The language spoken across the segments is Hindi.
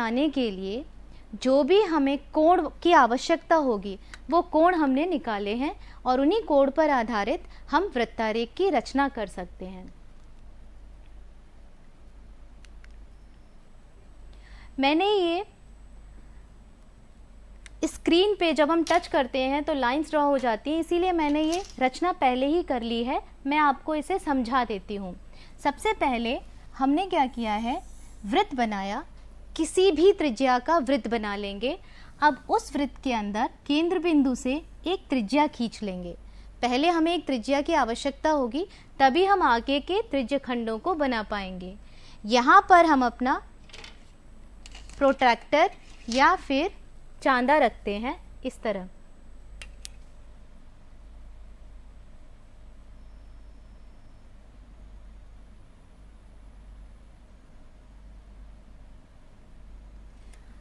बनाने के लिए जो भी हमें कोण की आवश्यकता होगी वो कोण हमने निकाले हैं और उन्हीं कोण पर आधारित हम वृत्तारेख की रचना कर सकते हैं। मैंने ये स्क्रीन पे जब हम टच करते हैं तो लाइंस ड्रॉ हो जाती हैं, इसीलिए मैंने ये रचना पहले ही कर ली है। मैं आपको इसे समझा देती हूँ। सबसे पहले हमने क्या किया है, वृत्त बनाया, किसी भी त्रिज्या का वृत्त बना लेंगे। अब उस वृत्त के अंदर केंद्र बिंदु से एक त्रिज्या खींच लेंगे। पहले हमें एक त्रिज्या की आवश्यकता होगी, तभी हम आगे के त्रिज्यखंडों को बना पाएंगे। यहाँ पर हम अपना प्रोट्रैक्टर या फिर चांदा रखते हैं इस तरह।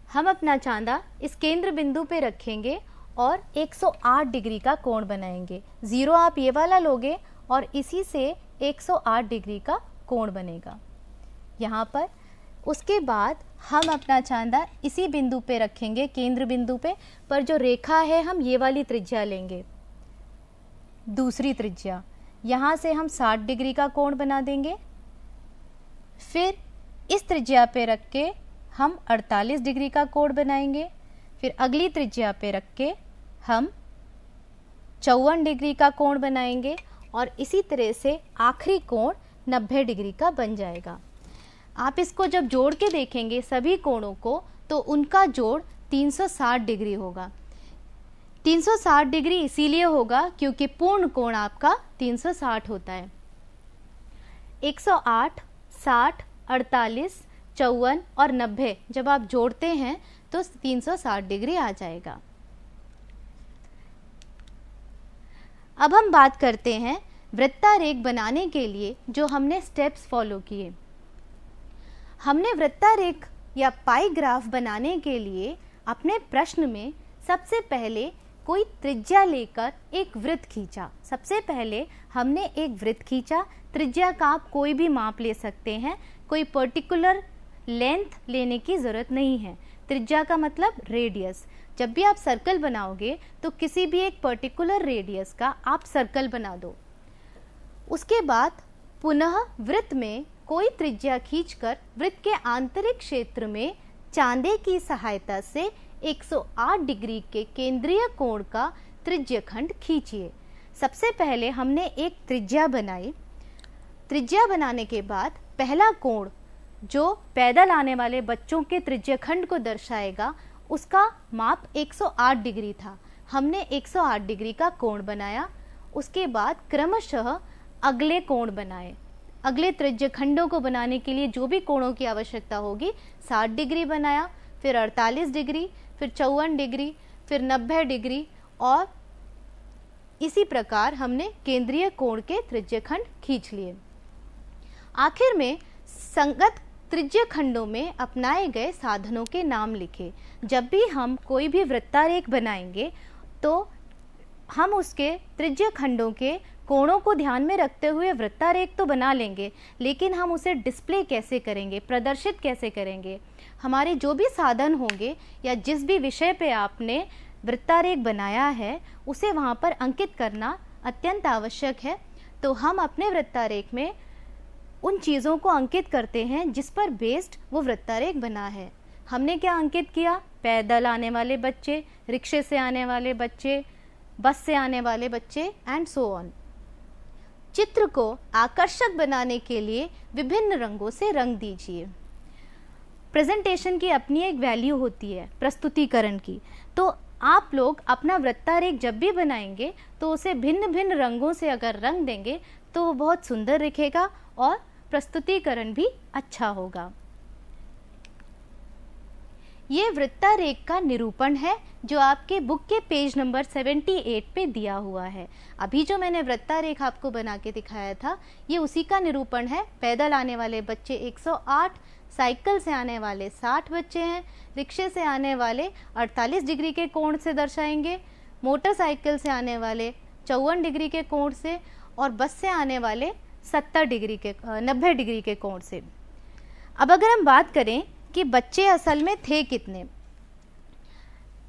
हम अपना चांदा इस केंद्र बिंदु पे रखेंगे और 108 डिग्री का कोण बनाएंगे। 0 आप ये वाला लोगे और इसी से 108 डिग्री का कोण बनेगा यहाँ पर। उसके बाद हम अपना चांदा इसी बिंदु पे रखेंगे, केंद्र बिंदु पे, पर जो रेखा है हम ये वाली त्रिज्या लेंगे, दूसरी त्रिज्या। यहाँ से हम 60 डिग्री का कोण बना देंगे। फिर इस त्रिज्या पे रख के हम 48 डिग्री का कोण बनाएंगे। फिर अगली त्रिज्या पे रख के हम 54 डिग्री का कोण बनाएंगे और इसी तरह से आखिरी कोण 90 डिग्री का बन जाएगा। आप इसको जब जोड़ के देखेंगे सभी कोणों को तो उनका जोड़ 360 डिग्री होगा। 360 डिग्री इसीलिए होगा क्योंकि पूर्ण कोण आपका 360 होता है। 108, 60, 48, 54 और 90 जब आप जोड़ते हैं तो 360 डिग्री आ जाएगा। अब हम बात करते हैं वृत्तारेख बनाने के लिए जो हमने स्टेप्स फॉलो किए। हमने वृत्तारेख या पाई ग्राफ बनाने के लिए अपने प्रश्न में सबसे पहले कोई त्रिज्या लेकर एक वृत्त खींचा। सबसे पहले हमने एक वृत्त खींचा। त्रिज्या का आप कोई भी माप ले सकते हैं, कोई पर्टिकुलर लेंथ लेने की ज़रूरत नहीं है। त्रिज्या का मतलब रेडियस। जब भी आप सर्कल बनाओगे तो किसी भी एक पर्टिकुलर रेडियस का आप सर्कल बना दो। उसके बाद पुनः वृत्त में कोई त्रिज्या खींचकर वृत्त के आंतरिक क्षेत्र में चांदे की सहायता से 108 डिग्री के केंद्रीय कोण का त्रिज्यखंड खींचिए। सबसे पहले हमने एक त्रिज्या बनाई। त्रिज्या बनाने के बाद पहला कोण जो पैदल आने वाले बच्चों के त्रिज्यखंड को दर्शाएगा उसका माप 108 डिग्री था। हमने 108 डिग्री का कोण बनाया। उसके बाद क्रमशः अगले कोण बनाए। अगले त्रिज्यखंडों को बनाने के लिए जो भी कोणों की आवश्यकता होगी 60 डिग्री बनाया, फिर 48 डिग्री, फिर 54 डिग्री, फिर 90 डिग्री और इसी प्रकार हमने केंद्रीय कोण के त्रिज्यखंड खींच लिए। आखिर में संगत त्रिज्यखंडों में अपनाए गए साधनों के नाम लिखे। जब भी हम कोई भी वृत्तारेख बनाएंगे तो हम उसके त्रिज्यखंडों के कोणों को ध्यान में रखते हुए वृत्तारेख तो बना लेंगे, लेकिन हम उसे डिस्प्ले कैसे करेंगे, प्रदर्शित कैसे करेंगे। हमारे जो भी साधन होंगे या जिस भी विषय पे आपने वृत्तारेख बनाया है उसे वहाँ पर अंकित करना अत्यंत आवश्यक है। तो हम अपने वृत्तारेख में उन चीज़ों को अंकित करते हैं जिस पर बेस्ड वो वृत्तारेख बना है। हमने क्या अंकित किया? पैदल आने वाले बच्चे, रिक्शे से आने वाले बच्चे, बस से आने वाले बच्चे एंड सो ऑन। चित्र को आकर्षक बनाने के लिए विभिन्न रंगों से रंग दीजिए। प्रेजेंटेशन की अपनी एक वैल्यू होती है प्रस्तुतिकरण की, तो आप लोग अपना वृत्तारेख जब भी बनाएंगे तो उसे भिन्न भिन्न रंगों से अगर रंग देंगे तो वो बहुत सुंदर दिखेगा और प्रस्तुतिकरण भी अच्छा होगा। ये वृत्तारेख का निरूपण है जो आपके बुक के पेज नंबर 78 पे दिया हुआ है। अभी जो मैंने वृत्तारेख आपको बना के दिखाया था ये उसी का निरूपण है। पैदल आने वाले बच्चे 108, साइकिल से आने वाले 60 बच्चे हैं, रिक्शे से आने वाले 48 डिग्री के कोण से दर्शाएंगे, मोटरसाइकिल से आने वाले 54 डिग्री के कोण से और बस से आने वाले 90 डिग्री के कोण से। अब अगर हम बात करें कि बच्चे असल में थे कितने।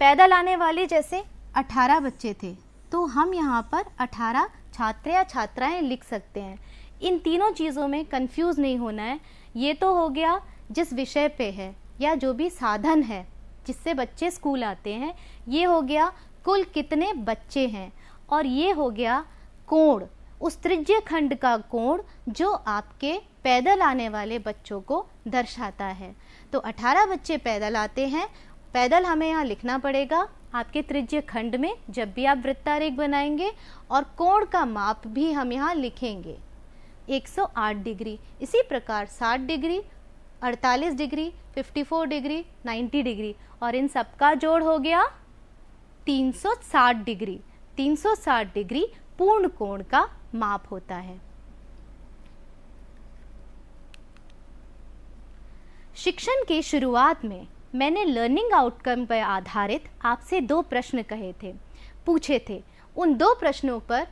पैदल आने वाले जैसे 18 बच्चे थे, तो हम यहाँ पर 18 छात्र या छात्राएं लिख सकते हैं। इन तीनों चीज़ों में कंफ्यूज नहीं होना है। ये तो हो गया जिस विषय पे है या जो भी साधन है जिससे बच्चे स्कूल आते हैं, ये हो गया कुल कितने बच्चे हैं, और ये हो गया कोण, उस त्रिज्य खंड का कोण जो आपके पैदल आने वाले बच्चों को दर्शाता है। तो 18 बच्चे पैदल आते हैं। पैदल हमें यहाँ लिखना पड़ेगा आपके त्रिज्य खंड में जब भी आप वृत्तारेख बनाएंगे, और कोण का माप भी हम यहाँ लिखेंगे 108 डिग्री। इसी प्रकार 60 डिग्री, 48 डिग्री, 54 डिग्री, 90 डिग्री, और इन सबका जोड़ हो गया 360 डिग्री। 360 डिग्री पूर्ण कोण का माप होता है। शिक्षण की शुरुआत में मैंने लर्निंग आउटकम पर आधारित आपसे 2 प्रश्न पूछे थे। उन 2 प्रश्नों पर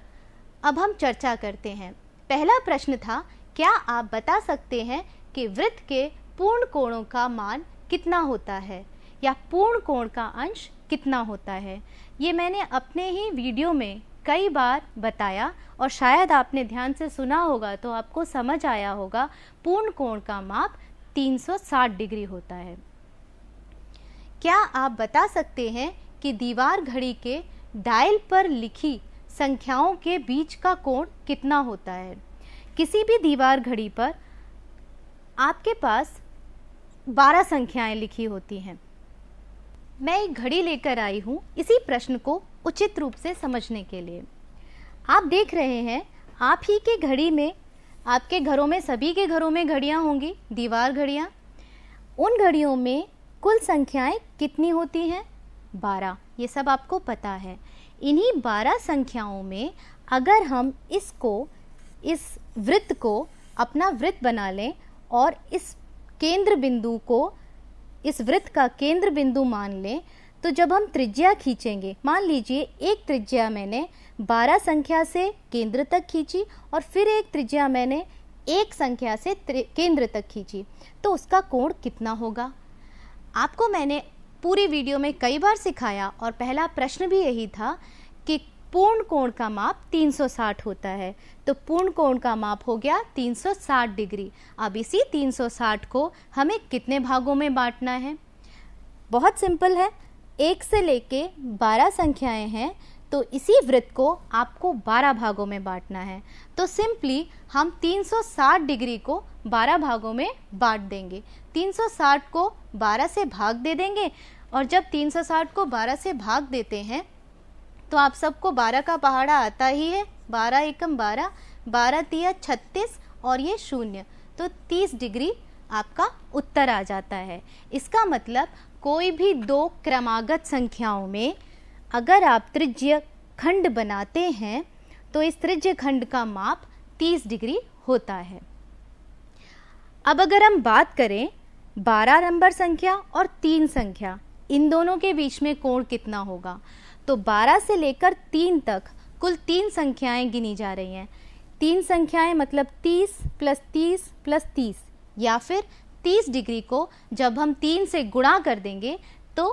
अब हम चर्चा करते हैं। पहला प्रश्न था, क्या आप बता सकते हैं कि वृत्त के पूर्ण कोणों का मान कितना होता है, या पूर्ण कोण का अंश कितना होता है। ये मैंने अपने ही वीडियो में कई बार बताया, और शायद आपने ध्यान से सुना होगा तो आपको समझ आया होगा। पूर्ण कोण का माप 360 डिग्री होता है। क्या आप बता सकते हैं कि दीवार घड़ी के डायल पर लिखी संख्याओं के बीच का कोण कितना होता है। किसी भी दीवार घड़ी पर आपके पास 12 संख्याएं लिखी होती हैं। मैं एक घड़ी लेकर आई हूँ इसी प्रश्न को उचित रूप से समझने के लिए। आप देख रहे हैं आप ही के घड़ी में, आपके घरों में, सभी के घरों में घड़ियाँ होंगी, दीवार घड़ियाँ। उन घड़ियों में कुल संख्याएं कितनी होती हैं? 12। ये सब आपको पता है। इन्हीं 12 संख्याओं में अगर हम इस वृत्त को अपना वृत्त बना लें और इस केंद्र बिंदु को इस वृत्त का केंद्र बिंदु मान लें, तो जब हम त्रिज्या खींचेंगे, मान लीजिए एक त्रिज्या मैंने 12 संख्या से केंद्र तक खींची और फिर एक त्रिज्या मैंने 1 संख्या से केंद्र तक खींची, तो उसका कोण कितना होगा? आपको मैंने पूरी वीडियो में कई बार सिखाया, और पहला प्रश्न भी यही था कि पूर्ण कोण का माप 360 होता है। तो पूर्ण कोण का माप हो गया 360 डिग्री। अब इसी 360 को हमें कितने भागों में बांटना है? बहुत सिंपल है। 1 से लेके 12 संख्याएं हैं, तो इसी वृत्त को आपको 12 भागों में बांटना है। तो सिंपली हम 360 डिग्री को 12 भागों में बांट देंगे। 360 को 12 से भाग दे देंगे, और जब 360 को 12 से भाग देते हैं तो आप सबको 12 का पहाड़ा आता ही है। 12 एकम 12, 12 तिया 36, और ये 0, तो 30 डिग्री आपका उत्तर आ जाता है। इसका मतलब कोई भी 2 क्रमागत संख्याओं में अगर आप त्रिज्य खंड बनाते हैं तो इस त्रिज्य खंड का माप 30 डिग्री होता है। अब अगर हम बात करें 12 नंबर संख्या और 3 संख्या, इन दोनों के बीच में कोण कितना होगा, तो 12 से लेकर 3 तक कुल 3 संख्याएं गिनी जा रही हैं। 3 संख्याएं मतलब 30 + 30 + 30, या फिर 30 डिग्री को जब हम 3 से गुणा कर देंगे तो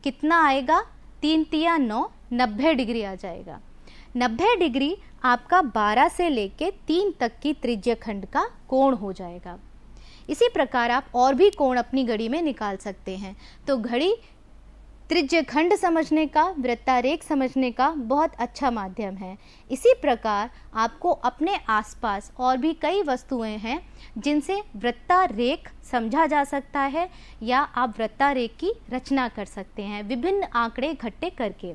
कितना आएगा? 3 तिया 9, 90 डिग्री आ जाएगा। 90 डिग्री आपका 12 से लेके 3 तक की त्रिज्य खंड का कोण हो जाएगा। इसी प्रकार आप और भी कोण अपनी घड़ी में निकाल सकते हैं। तो घड़ी त्रिज्य खंड समझने का, वृत्तारेख समझने का बहुत अच्छा माध्यम है। इसी प्रकार आपको अपने आसपास और भी कई वस्तुएं हैं जिनसे वृत्तारेख समझा जा सकता है, या आप वृत्तारेख की रचना कर सकते हैं विभिन्न आंकड़े इकट्ठे करके।